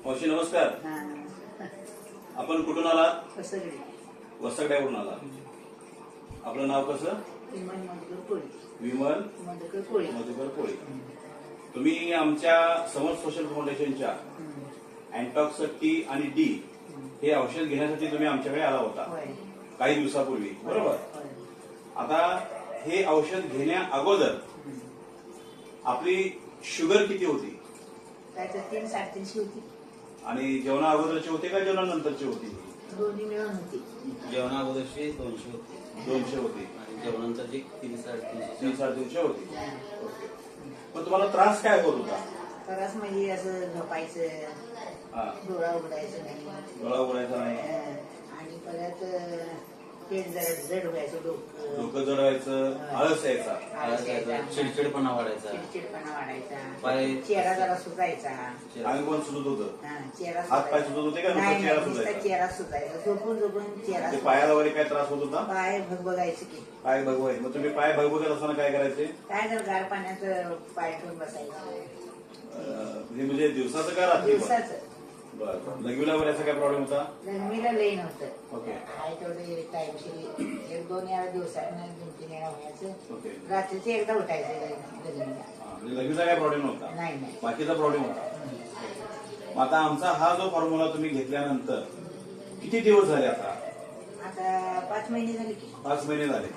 मावशी नमस्कार. आपण कुठून आला? वसगड्यावरून आला. आपलं नाव कसं? विमल मधुकर कोळी. तुम्ही आमच्या समर सोशल फाउंडेशनच्या अँटॉक्स टी आणि डी हे औषध घेण्यासाठी तुम्ही आमच्याकडे आला होता काही दिवसापूर्वी, बरोबर? आता हे औषध घेण्या अगोदर आपली शुगर किती होती? 300-350 होती. आणि जेवणा अगोदरची होती का जेवणानंतरची होती? दोन्ही मिळून होती. जेवणा अगोदरची 200 होती. 200 होती आणि जेवणानंतरची 300-350 300-350 होती. ओके. मग तुम्हाला त्रास काय होत होता? त्रास म्हणजे असं झोपायचं, डोळा उघडायचं नाही, डोळा उघडायचा नाही, आणि परत पेट जरा जड व्हायचं, डोकं जड व्हायचं, आळस यायचा, चिडचिडपणा वाढायचा, चेहरा जरा सुजायचा, अंग पण सुजत होतं, चेहरा हात पाय सुजत होते का? चेहरा सुजायचा, झोपून चेहरा. पायाला वगैरे काय त्रास होत होता? पाय भगभगायचे की पाय भगवाय. मग तुम्ही पाय भगवत असताना काय करायचे? काय जर गार पाण्याचं पाय ठेवून बसायचं. म्हणजे दिवसाचं का रात्री? दिवसाचं. बरं. लघवीला वगैरे असा काय प्रॉब्लेम होता? लग्नीला लई नव्हतं. ओके. काय तेवढे टाईमशी 1-2 वेळा दिवसात 2-3 वेळा व्हायचं. ओके. रात्रीचं एकदा उठायचं लग्नीला. म्हणजे लघवीचा काय प्रॉब्लेम नव्हता? नाही. बाकीचा प्रॉब्लेम होता. मग आता आमचा हा जो फॉर्म्युला तुम्ही घेतल्यानंतर किती दिवस झाले? आता 5 महिने झाले की. 5 महिने झाले.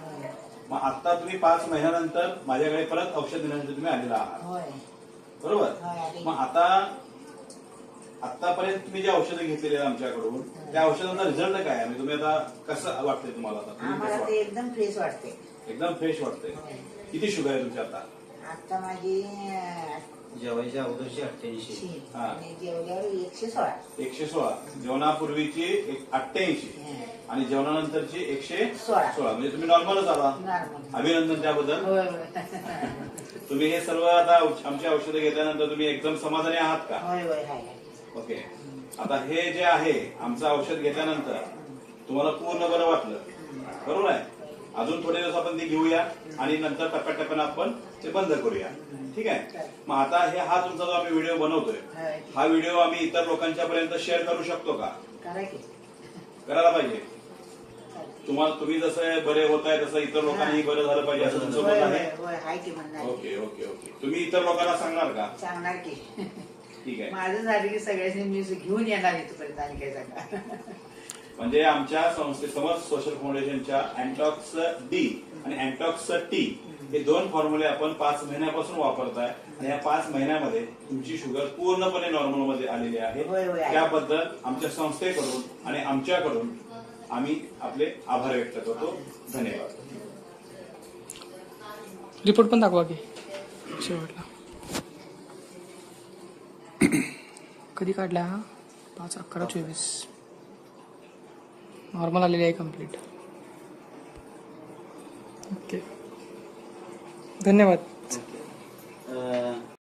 मग आता तुम्ही 5 महिन्यानंतर माझ्याकडे परत औषध देण्यासाठी तुम्ही आलेला आहात, होय. बरोबर? मग आतापर्यंत तुम्ही जे औषधं घेतलेली आहेत आमच्याकडून, त्या औषधांचा रिझल्ट काय आहे? तुम्ही आता कसं वाटतंय तुम्हाला? आम्हाला ते एकदम फ्रेश वाटते. एकदम फ्रेश वाटतंय. किती शुगर आहे तुमची आता? आता माझी जेवायच्या अगोदरची 88 आणि जेवल्यावर 116. 116. जेवणापूर्वीची 88 आणि जेवणानंतरची 116. म्हणजे तुम्ही नॉर्मलच आला. अभिनंदन त्याबद्दल. तुम्ही हे सर्व आता आमची औषधं घेतल्यानंतर तुम्ही एकदम समाधानी आहात का? ओके. आता हे जे आहे आमचं औषध घेतल्यानंतर तुम्हाला पूर्ण बरं वाटलं, बरोबर आहे? अजून थोडे दिवस आपण ते घेऊया आणि नंतर टप्प्याटप्प्यानं आपण ते बंद करूया, ठीक आहे? मग आता हा तुमचा जो आम्ही व्हिडिओ बनवतोय, हा व्हिडिओ आम्ही इतर लोकांच्या पर्यंत शेअर करू शकतो का? करायला पाहिजे. तुम्ही जसं बरे होत आहे तसं इतर लोकांनी बरं झालं पाहिजे असं तुमचं मत आहे? Okay okay okay. तुम्ही इतर लोकांना सांगणार का? सांगणार की. ठीक आहे. माझं झालं की सगळ्यांनी मी घेऊन येणार इथपर्यंत आणि काय सांगा. म्हणजे आमच्या संस्थे समर सोशल फाउंडेशनच्या अँटॉक्स डी आणि अँटॉक्स टी हे 2 फॉर्म्युले आपण 5 महिन्यापासून वापरताय आणि या 5 महिन्यामध्ये तुमची शुगर पूर्णपणे नॉर्मल मध्ये आलेली आहे. त्याबद्दल आमच्या संस्थेकडून आणि आमच्याकडून आम्ही आपले आभार व्यक्त करतो. धन्यवाद. रिपोर्ट पण दाखवा की शेवटला. कधी काढला हा? 5/11/24. नॉर्मल आलेली आहे कम्प्लीट. ओके, धन्यवाद.